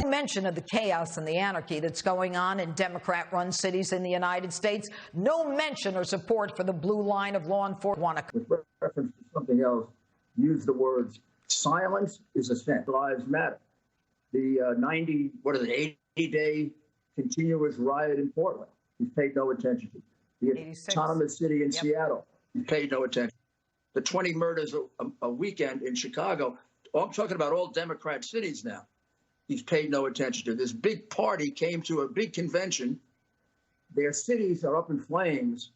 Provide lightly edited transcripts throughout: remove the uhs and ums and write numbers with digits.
Mention of the chaos and the anarchy that's going on in Democrat-run cities in the United States. No mention or support for the blue line of law enforcement. With reference to something else, use the words silence is assent. Lives matter. The 80-day continuous riot in Portland, he's paid no attention to. The 86. autonomous city in Seattle, he's paid no attention. The 20 murders a weekend in Chicago, I'm talking about all Democrat cities now. He's paid no attention to. This big party came to a big convention. Their cities are up in flames,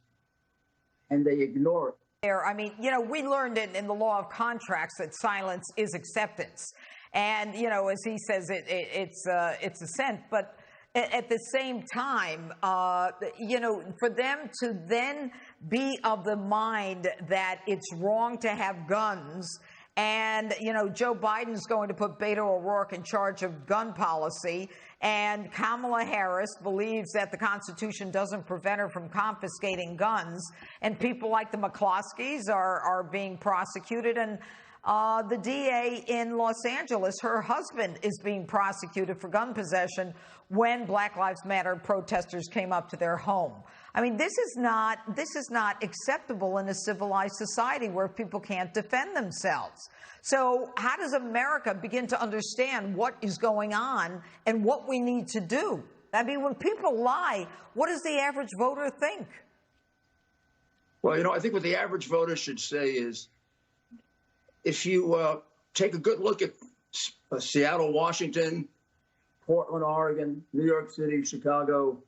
and they ignore it. I mean, you know, we learned in the law of contracts that silence is acceptance. And, you know, as he says, it's assent. But at the same time, you know, for them to then be of the mind that it's wrong to have guns. And, you know, Joe Biden's going to put Beto O'Rourke in charge of gun policy. And Kamala Harris believes that the Constitution doesn't prevent her from confiscating guns. And people like the McCloskeys are being prosecuted. And the DA in Los Angeles, her husband, is being prosecuted for gun possession when Black Lives Matter protesters came up to their home. I mean, this is not acceptable in a civilized society where people can't defend themselves. So how does America begin to understand what is going on and what we need to do? I mean, when people lie, what does the average voter think? Well, you know, I think what the average voter should say is, if you take a good look at Seattle, Washington, Portland, Oregon, New York City, Chicago,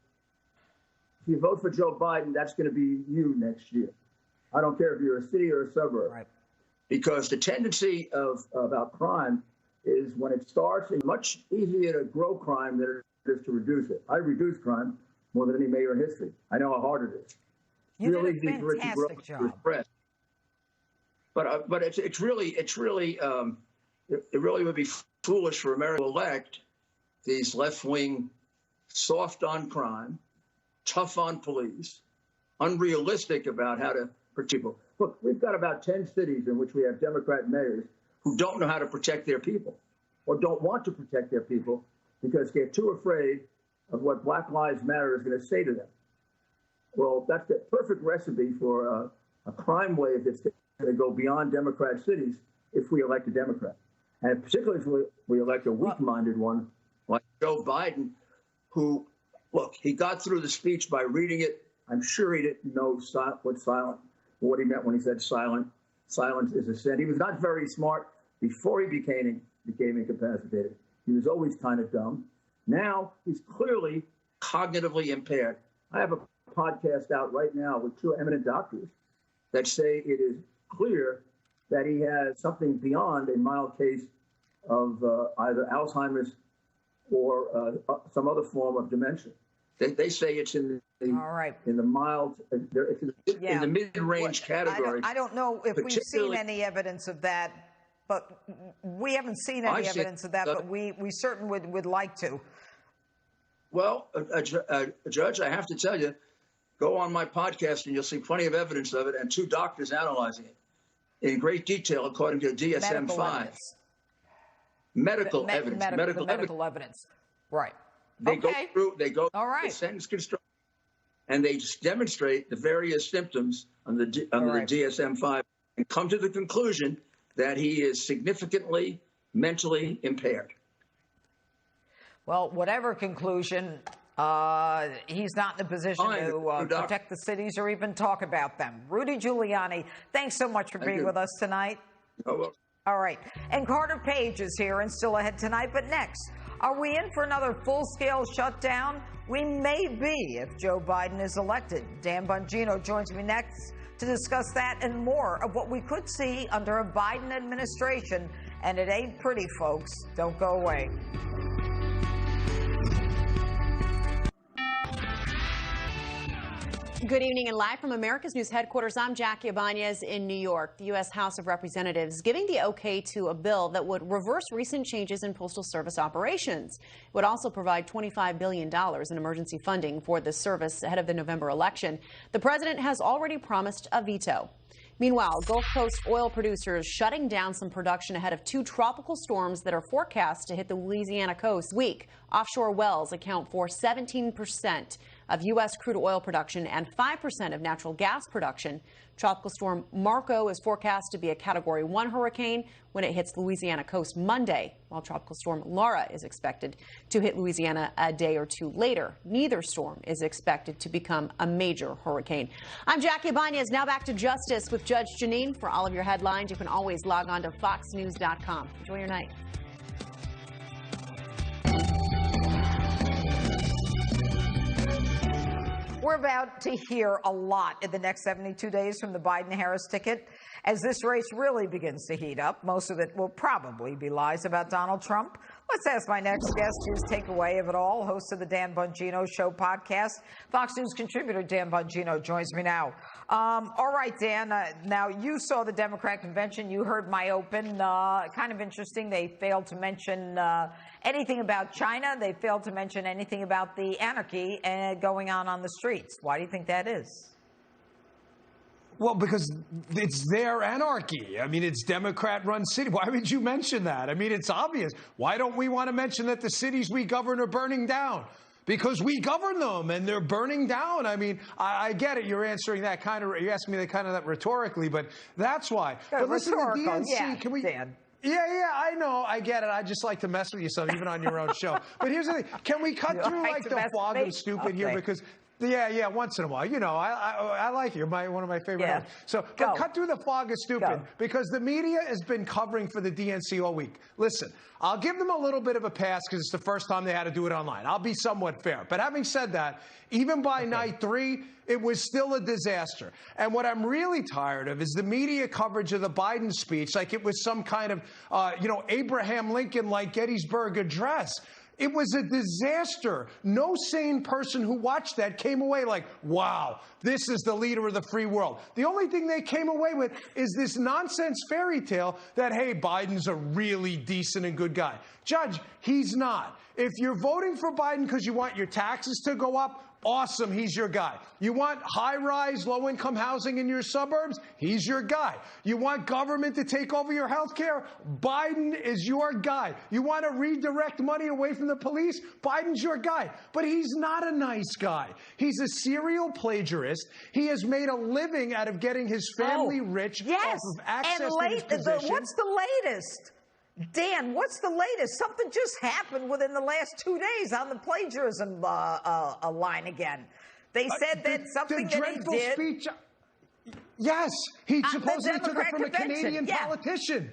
if you vote for Joe Biden, that's going to be you next year. I don't care if you're a city or a suburb. Right. Because the tendency about crime is when it starts, it's much easier to grow crime than it is to reduce it. I reduce crime more than any mayor in history. I know how hard it is. You did a fantastic job. But it really would be foolish for America to elect these left-wing, soft on crime, tough on police, unrealistic about how to protect people. Look, we've got about 10 cities in which we have Democrat mayors who don't know how to protect their people or don't want to protect their people because they're too afraid of what Black Lives Matter is going to say to them. Well, that's the perfect recipe for a crime wave that's going to go beyond Democrat cities if we elect a Democrat. And particularly if we elect a weak-minded one like Joe Biden, who, look, he got through the speech by reading it. I'm sure he didn't know what he meant when he said silent. Silence is assent. He was not very smart before he became incapacitated. He was always kind of dumb. Now he's clearly cognitively impaired. I have a podcast out right now with two eminent doctors that say it is clear that he has something beyond a mild case of either Alzheimer's or some other form of dementia. They say it's in the mild, it's in the mid-range category. I don't know if we've seen any evidence of that, but we haven't seen any evidence of that, but we certainly would like to. Well, Judge, I have to tell you, go on my podcast and you'll see plenty of evidence of it and two doctors analyzing it in great detail according to DSM-5. Medical evidence. Right. They go through the sentence construction, and they just demonstrate the various symptoms under the DSM-5 and come to the conclusion that he is significantly mentally impaired. Well, whatever conclusion, he's not in a position to protect the cities or even talk about them. Rudy Giuliani, thanks so much for being with us tonight. Oh, well. All right. And Carter Page is here and still ahead tonight. But next, are we in for another full-scale shutdown? We may be if Joe Biden is elected. Dan Bongino joins me next to discuss that and more of what we could see under a Biden administration. And it ain't pretty, folks. Don't go away. Good evening and live from America's News headquarters, I'm Jackie Ibanez in New York. The U.S. House of Representatives giving the okay to a bill that would reverse recent changes in Postal Service operations. It would also provide $25 billion in emergency funding for the service ahead of the November election. The president has already promised a veto. Meanwhile, Gulf Coast oil producers shutting down some production ahead of 2 tropical storms that are forecast to hit the Louisiana coast this week. Offshore wells account for 17% of U.S. crude oil production and 5% of natural gas production. Tropical storm Marco is forecast to be a Category 1 hurricane when it hits Louisiana coast Monday, while Tropical storm Lara is expected to hit Louisiana a day or 2 later. Neither storm is expected to become a major hurricane. I'm Jackie Ibanez. Now back to Justice with Judge Jeanine. For all of your headlines, you can always log on to foxnews.com. Enjoy your night. We're about to hear a lot in the next 72 days from the Biden-Harris ticket as this race really begins to heat up. Most of it will probably be lies about Donald Trump. Let's ask my next guest his takeaway of it all. Host of the Dan Bongino Show podcast, Fox News contributor Dan Bongino joins me now. All right, Dan, now you saw the Democrat convention. You heard my open. Kind of interesting. They failed to mention anything about China. They failed to mention anything about the anarchy going on the streets. Why do you think that is? Well, because it's their anarchy. I mean, it's Democrat-run city. Why would you mention that? I mean, it's obvious. Why don't we want to mention that the cities we govern are burning down? Because we govern them and they're burning down. I mean, I get it. You're answering that you're asking me that rhetorically, but that's why. But listen, the DNC, yeah, can we... Dan. Yeah, I know. I get it. I just like to mess with you some, even on your own show. But here's the thing. Can we cut through the fog of stupid here? Because yeah, once in a while. You know, I like you. You're one of my favorite hosts. So cut through the fog of stupid because the media has been covering for the DNC all week. Listen, I'll give them a little bit of a pass because it's the first time they had to do it online. I'll be somewhat fair. But having said that, even by night 3, it was still a disaster. And what I'm really tired of is the media coverage of the Biden speech like it was some kind of, Abraham Lincoln-like Gettysburg Address. It was a disaster. No sane person who watched that came away like, wow, this is the leader of the free world. The only thing they came away with is this nonsense fairy tale that, hey, Biden's a really decent and good guy. Judge, he's not. If you're voting for Biden because you want your taxes to go up, awesome, he's your guy. You want high-rise, low-income housing in your suburbs? He's your guy. You want government to take over your health care? Biden is your guy. You want to redirect money away from the police? Biden's your guy. But he's not a nice guy. He's a serial plagiarist. He has made a living out of getting his family rich off of access to his position. What's the latest? Dan, what's the latest? Something just happened within the last 2 days on the plagiarism line again. They said that something that he did. Speech, yes, he supposedly took it from a Canadian politician.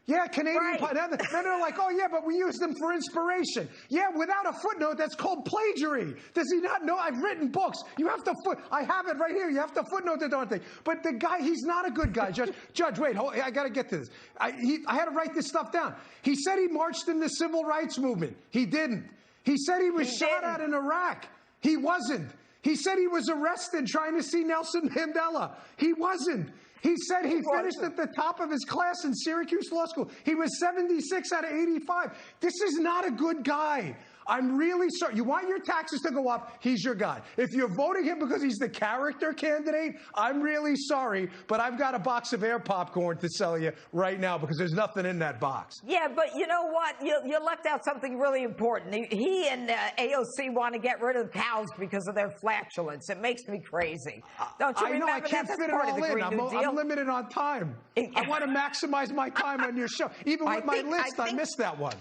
Yeah, Canadian. Right. Then they're like, oh, yeah, but we use them for inspiration. Yeah, without a footnote, that's called plagiary. Does he not know? I've written books. You have to I have it right here. You have to footnote the darn thing. But the guy, he's not a good guy, Judge. Judge, wait, I got to get to this. I had to write this stuff down. He said he marched in the civil rights movement. He didn't. He said he was shot at in Iraq. He wasn't. He said he was arrested trying to see Nelson Mandela. He wasn't. He said he finished at the top of his class in Syracuse Law School. He was 76 out of 85. This is not a good guy. I'm really sorry. You want your taxes to go up, he's your guy. If you're voting him because he's the character candidate, I'm really sorry, but I've got a box of air popcorn to sell you right now because there's nothing in that box. Yeah, but you know what? You left out something really important. He and AOC want to get rid of cows because of their flatulence. It makes me crazy. Don't you remember I can't that? fit it all in. I'm limited on time. I want to maximize my time on your show. Even with my list, I missed that one.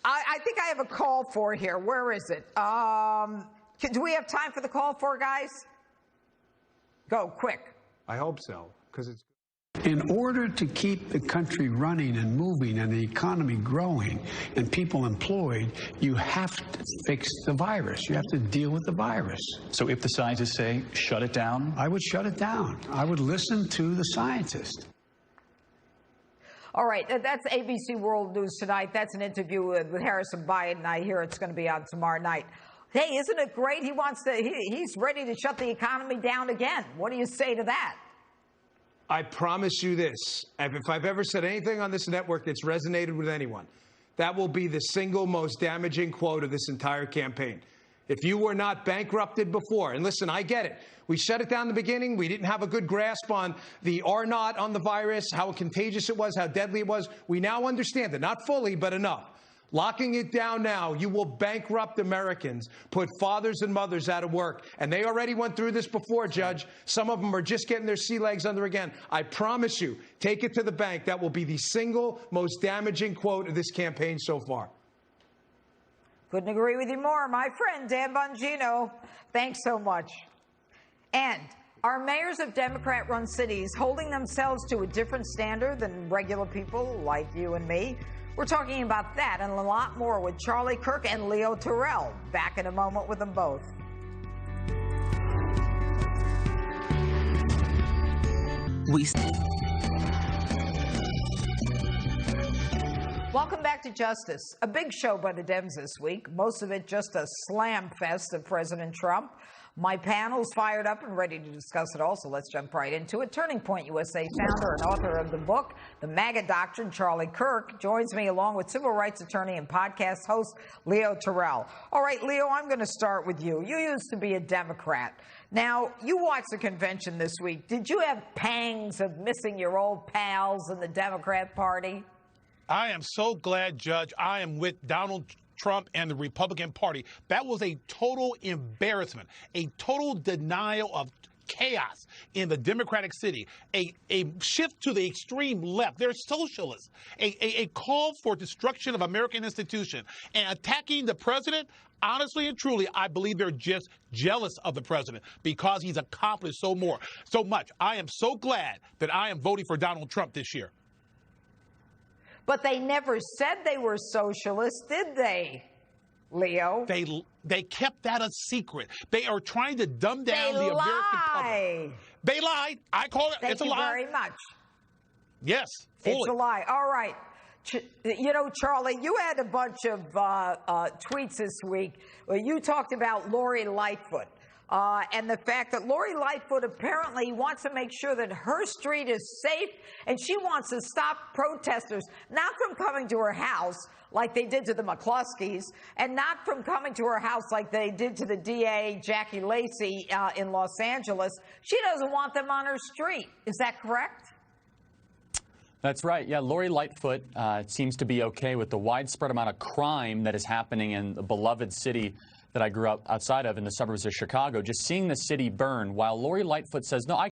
I think I have a call for here. Where is it? Do we have time for the call for, guys? Go, quick. I hope so, because it's... In order to keep the country running and moving and the economy growing and people employed, you have to fix the virus. You have to deal with the virus. So if the scientists say shut it down? I would shut it down. I would listen to the scientists. All right, that's ABC World News tonight. That's an interview with Harrison Biden. I hear it's going to be on tomorrow night. Hey, isn't it great? He's ready to shut the economy down again. What do you say to that? I promise you this. If I've ever said anything on this network that's resonated with anyone, that will be the single most damaging quote of this entire campaign. If you were not bankrupted before, and listen, I get it. We shut it down in the beginning. We didn't have a good grasp on the R0 on the virus, how contagious it was, how deadly it was. We now understand it, not fully, but enough. Locking it down now, you will bankrupt Americans, put fathers and mothers out of work. And they already went through this before, Judge. Some of them are just getting their sea legs under again. I promise you, take it to the bank. That will be the single most damaging quote of this campaign so far. Couldn't agree with you more, my friend Dan Bongino. Thanks so much. And are mayors of Democrat-run cities holding themselves to a different standard than regular people like you and me? We're talking about that and a lot more with Charlie Kirk and Leo Terrell. Back in a moment with them both. Welcome back to Justice. A big show by the Dems this week, most of it just a slam fest of President Trump. My panel's fired up and ready to discuss it all, so let's jump right into it. Turning Point USA founder and author of the book, The MAGA Doctrine, Charlie Kirk, joins me along with civil rights attorney and podcast host Leo Terrell. All right, Leo, I'm going to start with you. You used to be a Democrat. Now, you watched the convention this week. Did you have pangs of missing your old pals in the Democrat Party? I am so glad, Judge, I am with Donald Trump and the Republican Party. That was a total embarrassment, a total denial of chaos in the Democratic city, a shift to the extreme left. They're socialists, a call for destruction of American institutions, and attacking the president. Honestly and truly, I believe they're just jealous of the president because he's accomplished so much. I am so glad that I am voting for Donald Trump this year. But they never said they were socialists, did they, Leo? They kept that a secret. They are trying to dumb down the American public. They lied. I call it. It's a lie. Thank you very much. Yes, fully. It's a lie. All right. You know, Charlie, you had a bunch of tweets this week where you talked about Lori Lightfoot. And the fact that Lori Lightfoot apparently wants to make sure that her street is safe, and she wants to stop protesters, not from coming to her house like they did to the McCloskeys, and not from coming to her house like they did to the DA, Jackie Lacey, in Los Angeles. She doesn't want them on her street. Is that correct? That's right. Yeah, Lori Lightfoot seems to be okay with the widespread amount of crime that is happening in the beloved city that I grew up outside of in the suburbs of Chicago, just seeing the city burn, while Lori Lightfoot says, no, I